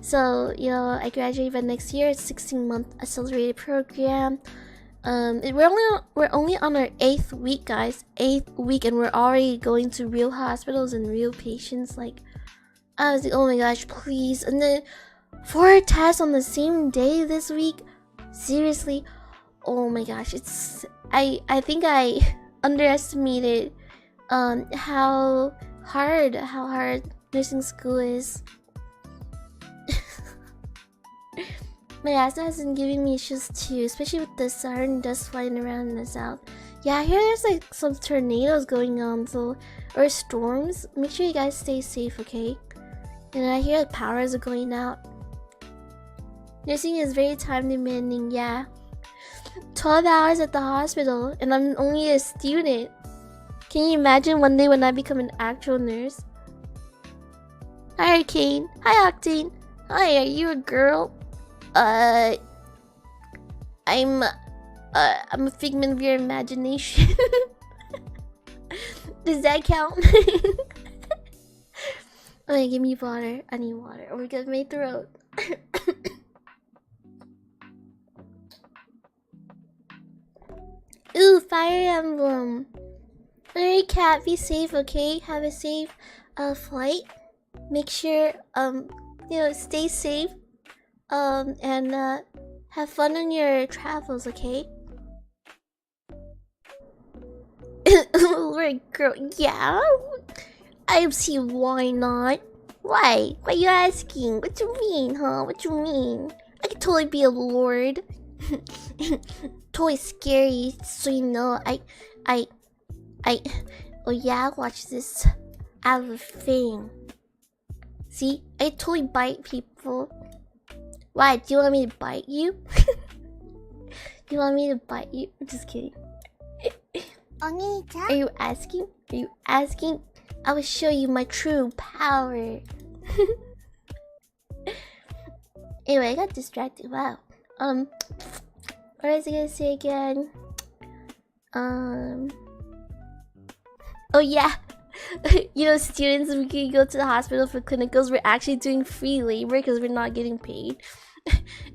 So, you know, I graduate by next year. It's a 16-month accelerated program. We're only on our 8th week, guys. 8th week, and we're already going to real hospitals and real patients. Like, I was like, oh my gosh, please. And then 4 tests on the same day this week. Seriously, oh my gosh, I think I underestimated how hard nursing school is. My asthma has been giving me issues too, especially with the siren dust flying around in the south. Yeah, I hear there's like some tornadoes going on, so, or storms. Make sure you guys stay safe, okay? And I hear the powers are going out. Nursing is very time demanding, yeah. 12 hours at the hospital, and I'm only a student. Can you imagine one day when I become an actual nurse? Hi, Arcane. Hi, Octane. Hi, are you a girl? Uh, I'm a figment of your imagination. Does that count? Okay, give me water. I need water. Oh my god, my throat. Ooh, Fire Emblem. Alright, cat, be safe, okay? Have a safe flight. Make sure you know, stay safe. And have fun on your travels, okay? Right, girl. Yeah. I see why not. Why? Why you asking? What you mean, huh? What you mean? I could totally be a lord. Totally scary, so you know. I. Oh yeah, watch this. I have a thing. See, I totally bite people. Why? Do you want me to bite you? You want me to bite you? I'm just kidding. Are you asking? Are you asking? I will show you my true power. Anyway, I got distracted. Wow. What was I gonna say again? Oh yeah. You know, students, we can go to the hospital for clinicals. We're actually doing free labor because we're not getting paid.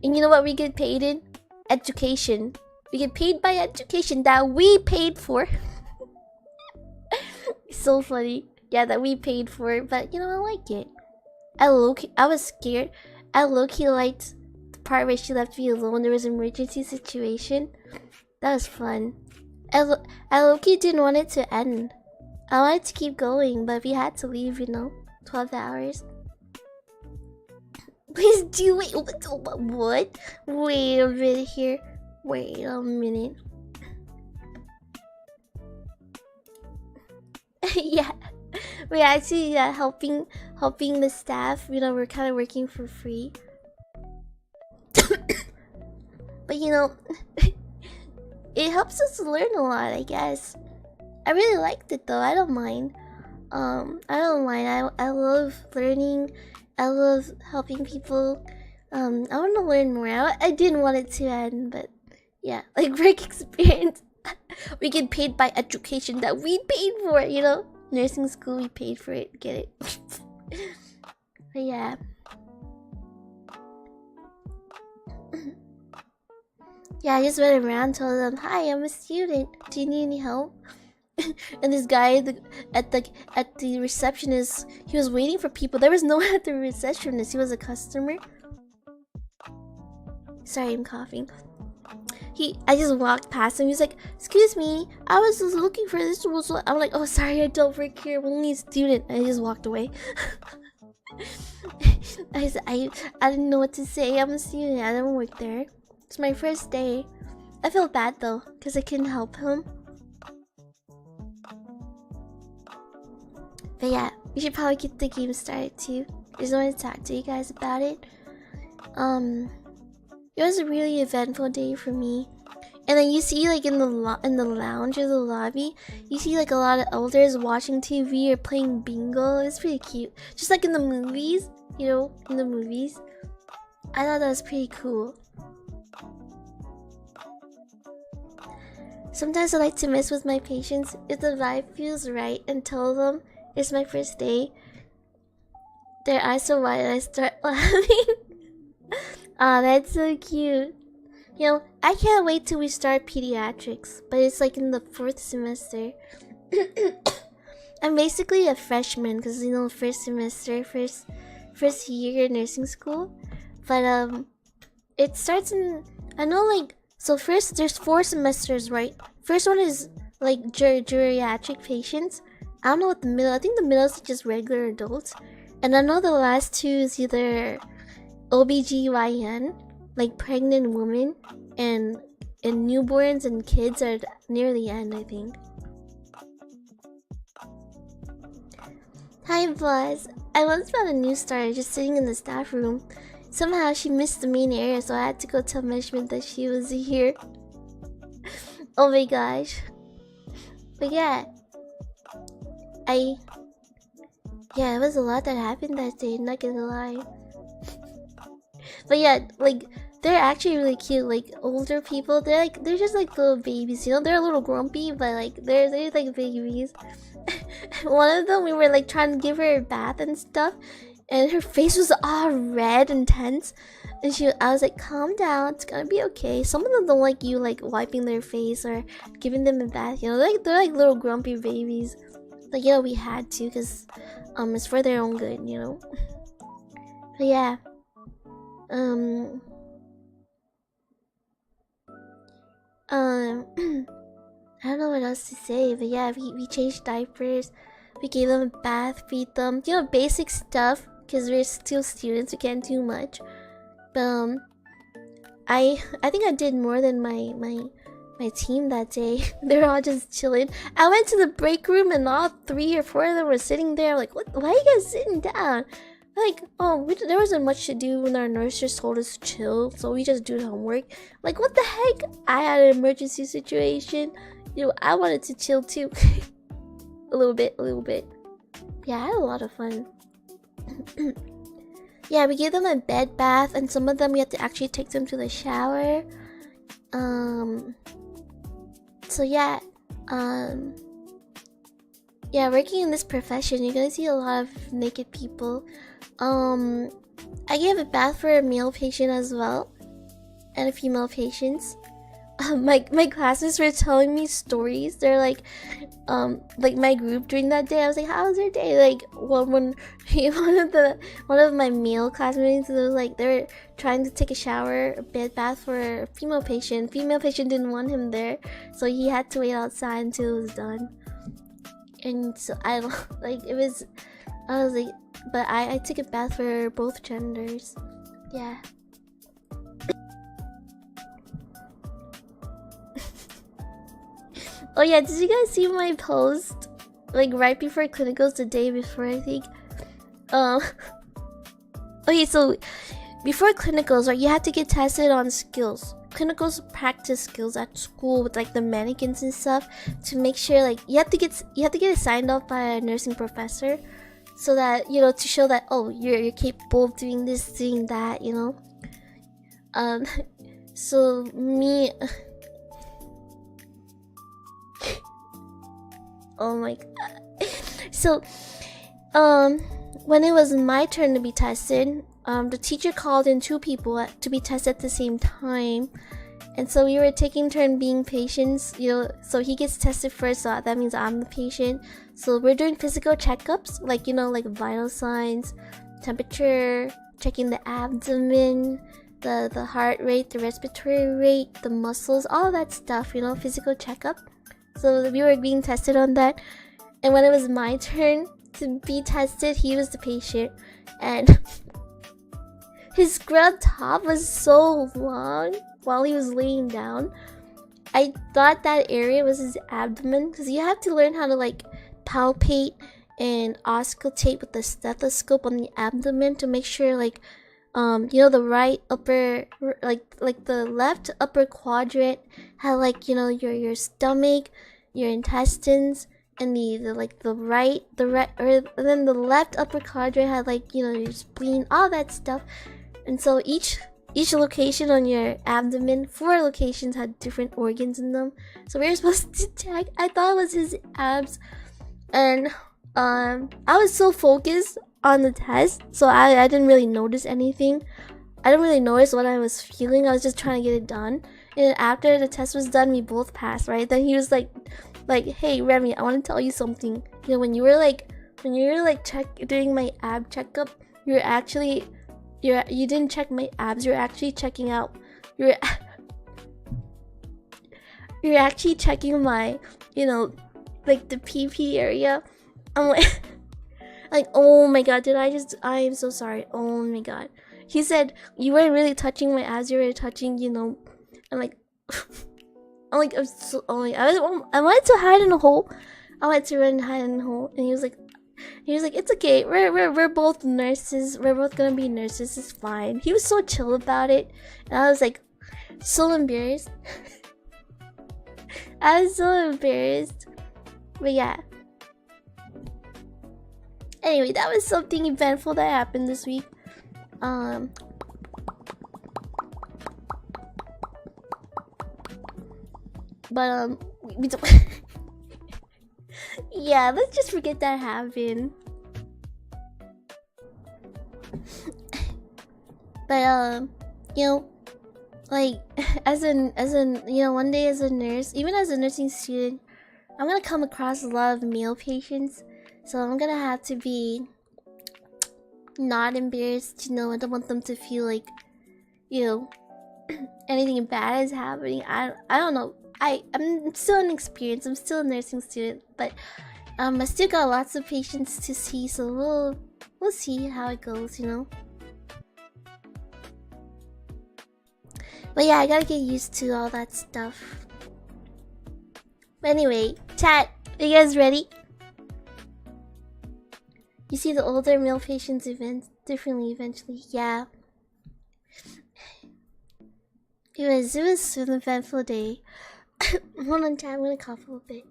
And you know what we get paid in? Education. We get paid by education that we paid for. So funny. Yeah, that we paid for it, but you know, I like it. I was scared. I low-key liked the part where she left me alone. There was an emergency situation. That was fun. I low-key didn't want it to end. I wanted to keep going, but we had to leave, you know, 12 hours. Please do it. What? Wait a minute here. Wait a minute. Yeah, we're actually helping the staff. You know, we're kind of working for free. But you know, it helps us learn a lot, I guess. I really liked it though. I don't mind. I don't mind. I love learning. I love helping people. I want to learn more. I didn't want it to end, but yeah, like work experience. We get paid by education that we paid for, you know? Nursing school, we paid for it. Get it? But yeah. Yeah, I just went around, told them, "Hi, I'm a student. Do you need any help?" And this guy at the receptionist, he was waiting for people. There was no one at the receptionist. He was a customer. Sorry, I'm coughing. I just walked past him. He was like, "Excuse me, I was just looking for this." I'm like, "Oh, sorry, I don't work here. I'm only a student." And I just walked away. I didn't know what to say. I'm a student. I don't work there. It's my first day. I feel bad though, because I couldn't help him. But yeah, we should probably get the game started too. I just wanted to talk to you guys about it. It was a really eventful day for me. And then you see, like in the lounge or the lobby, you see like a lot of elders watching TV or playing bingo. It's pretty cute, just like in the movies. You know, in the movies. I thought that was pretty cool. Sometimes I like to mess with my patients if the vibe feels right and tell them it's my first day. Their eyes so wide and I start laughing. Aw, that's so cute. You know, I can't wait till we start pediatrics, but it's like in the 4th semester. I'm basically a freshman because, you know, first semester, first year in nursing school. But it starts in, I know, like, so first there's 4 semesters, right? First one is like geriatric patients. I don't know what the middle. I think the middle is just regular adults, and I know the last 2 is either OBGYN, like pregnant women, and newborns and kids are near the end, I think. Hi, boss. I once found a new starter just sitting in the staff room. Somehow she missed the main area, so I had to go tell management that she was here. Oh my gosh. But yeah. Yeah, it was a lot that happened that day, not gonna lie. But yeah, like, they're actually really cute. Like older people, they're just like little babies. You know, they're a little grumpy, but like they're like babies. One of them, we were like trying to give her a bath and stuff, and her face was all red and tense. And I was like, calm down, it's gonna be okay. Some of them don't like you like wiping their face or giving them a bath. You know, they're like little grumpy babies. Like, you know, we had to, cause it's for their own good, you know. But yeah, I don't know what else to say, but yeah, we changed diapers, we gave them a bath, feed them, you know, basic stuff, because we're still students, we can't do much. But I think I did more than my team that day. They were all just chilling. I went to the break room and all 3 or 4 of them were sitting there like, what? Why are you guys sitting down? Like, oh, there wasn't much to do when our nurse just told us to chill, so we just do the homework. Like, what the heck? I had an emergency situation. You know, I wanted to chill too. a little bit. Yeah, I had a lot of fun. Yeah, we gave them a bed bath, and some of them we had to actually take them to the shower. So yeah, yeah, working in this profession, you're gonna see a lot of naked people. I gave a bath for a male patient as well, and a female patients. My classmates were telling me stories. They're like my group during that day. I was like, "How was your day?" Like one of my male classmates was like, they were trying to take a shower, a bed bath for a female patient. Female patient didn't want him there, so he had to wait outside until it was done. And so I was like, but I took a bath for both genders. Yeah. Oh yeah, did you guys see my post? Like right before clinicals, the day before, I think. Okay, so before clinicals, right, you had to get tested on skills. Clinicals practice skills at school with like the mannequins and stuff to make sure like you have to get it signed off by a nursing professor, so that, you know, to show that, oh, you're capable of doing this, doing that, you know. So me. Oh my god. So, when it was my turn to be tested, the teacher called in 2 people to be tested at the same time. And so we were taking turn being patients, you know, so he gets tested first, so that means I'm the patient. So we're doing physical checkups, like, you know, like vital signs, temperature, checking the abdomen, the heart rate, the respiratory rate, the muscles, all that stuff, you know, physical checkup. So we were being tested on that. And when it was my turn to be tested, he was the patient. And his scrub top was so long while he was laying down. I thought that area was his abdomen, because you have to learn how to like palpate and auscultate with the stethoscope on the abdomen to make sure like you know, the right upper, like the left upper quadrant had like, you know, your stomach, your intestines, and the right, or then the left upper quadrant had like, you know, your spleen, all that stuff. And so each location on your abdomen, 4 locations had different organs in them. So we were supposed to check. I thought it was his abs, and I was so focused on the test, so I didn't really notice anything. I didn't really notice what I was feeling. I was just trying to get it done. And after the test was done, we both passed, right? Then he was like, hey Remi, I want to tell you something. You know, when you were doing my ab checkup, you didn't check my abs. You're actually checking out. You're actually checking my, you know, like the PP area. I'm like. Like, oh my god, I am so sorry. Oh my god. He said, you weren't really touching my abs, you were touching, you know. I'm like, I wanted to hide in a hole. I wanted to run and hide in a hole. And he was like, it's okay. We're both nurses. We're both gonna be nurses. It's fine. He was so chill about it. And I was like, so embarrassed. I was so embarrassed. But yeah. Anyway, that was something eventful that happened this week. But we don't. Yeah, let's just forget that happened. But you know, like as an you know, one day as a nurse, even as a nursing student, I'm gonna come across a lot of male patients, so I'm gonna have to be not embarrassed. You know, I don't want them to feel like, you know, anything bad is happening. I don't know. I'm still inexperienced. I'm still a nursing student, but I still got lots of patients to see, so we'll see how it goes, you know. But yeah, I gotta get used to all that stuff. But anyway, chat, are you guys ready? You see the older male patients differently eventually. Yeah. It was an eventful day. Hold on, chat, I'm gonna cough a little bit.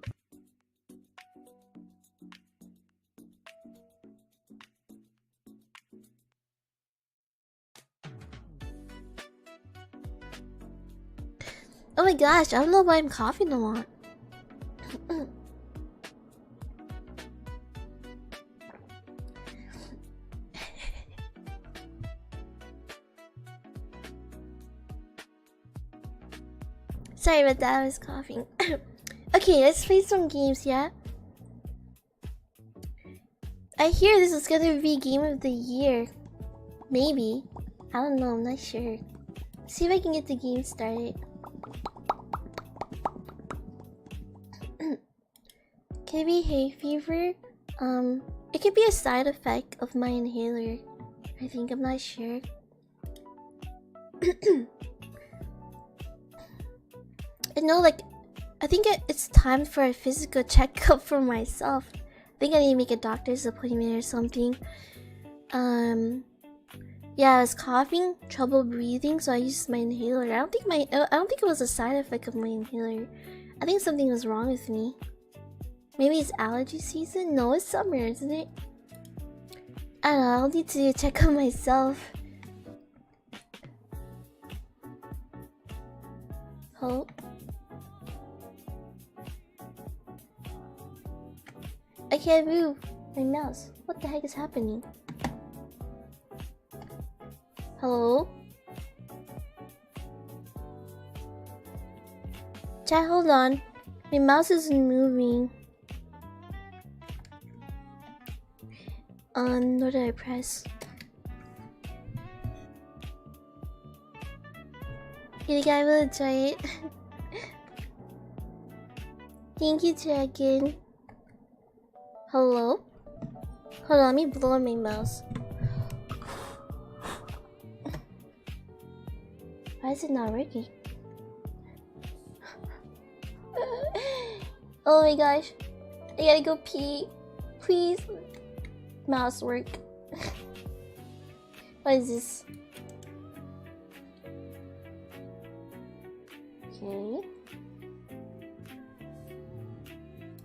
Oh my gosh, I don't know why I'm coughing a lot. Sorry about that, I was coughing. Okay, let's play some games, yeah? I hear this is gonna be game of the year. Maybe. I don't know, I'm not sure. See if I can get the game started. Can it be hay fever? It could be a side effect of my inhaler. I think, I'm not sure. I know, like, I think it's time for a physical checkup for myself. I think I need to make a doctor's appointment or something. Yeah, I was coughing, trouble breathing, so I used my inhaler. I don't think it was a side effect of my inhaler. I think something was wrong with me. Maybe it's allergy season? No, it's summer, isn't it? I don't know, I'll need to check on myself. Oh. I can't move my mouse. What the heck is happening? Hello? Chat, hold on. My mouse isn't moving. What did I press? You think I will try it? Thank you, Dragon. Hello? Hold on, let me blow on my mouse. Why is it not working? Oh my gosh. I gotta go pee. Please. Mouse work. What is this? Okay.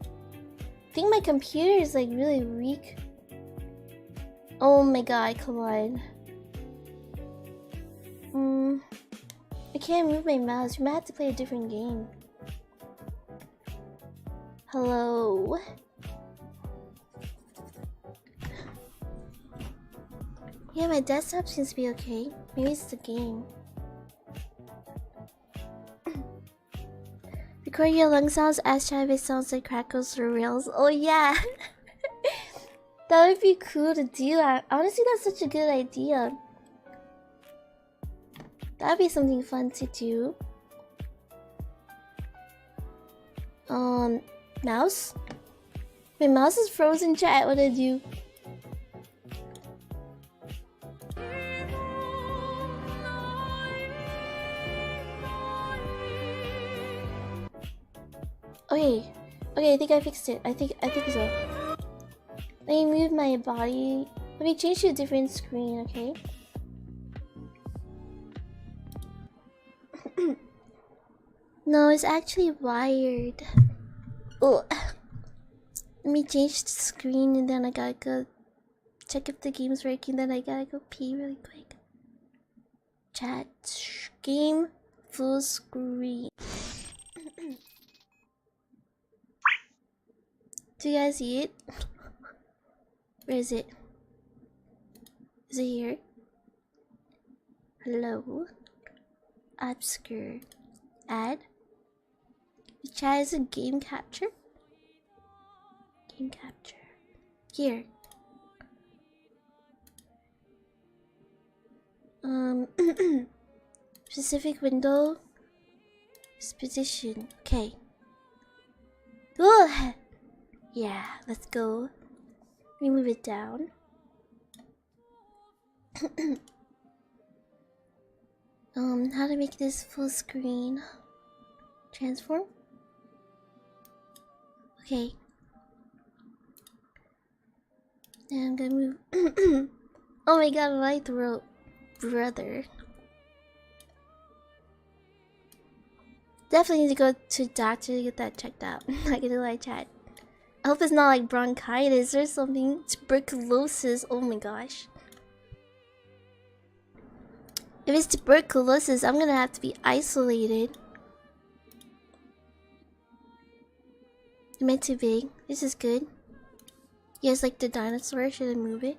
I think my computer is like really weak. Oh my god, come on. I can't move my mouse. You might have to play a different game. Hello? Yeah, my desktop seems to be okay. Maybe it's the game. Record your lung sounds as Travis sounds like crackles or rails. Oh yeah! That would be cool to do. Honestly, that's such a good idea. That'd be something fun to do. Mouse? My mouse is frozen, chat. What did I do? Okay, I think I fixed it. I think so. Let me move my body. Let me change to a different screen, okay? No, it's actually wired. Oh, let me change the screen and then I gotta go check if the game's working. Then I gotta go pee really quick. Chat game full screen. Do you guys see it? Where is it? Is it here? Hello? Obscure. Add? The chat is a game capture? Game capture. Here. Specific window. Position. Okay. Ugh. Yeah, let's go. Let me move it down. How to make this full screen? Transform? Okay. And I'm gonna move. Oh my god, my throat. Brother. Definitely need to go to doctor to get that checked out. Not gonna lie, chat. I hope it's not like bronchitis or something. Tuberculosis. Oh my gosh. If it's tuberculosis, I'm gonna have to be isolated. Am I too big? This is good. You guys like the dinosaur? Should I move it?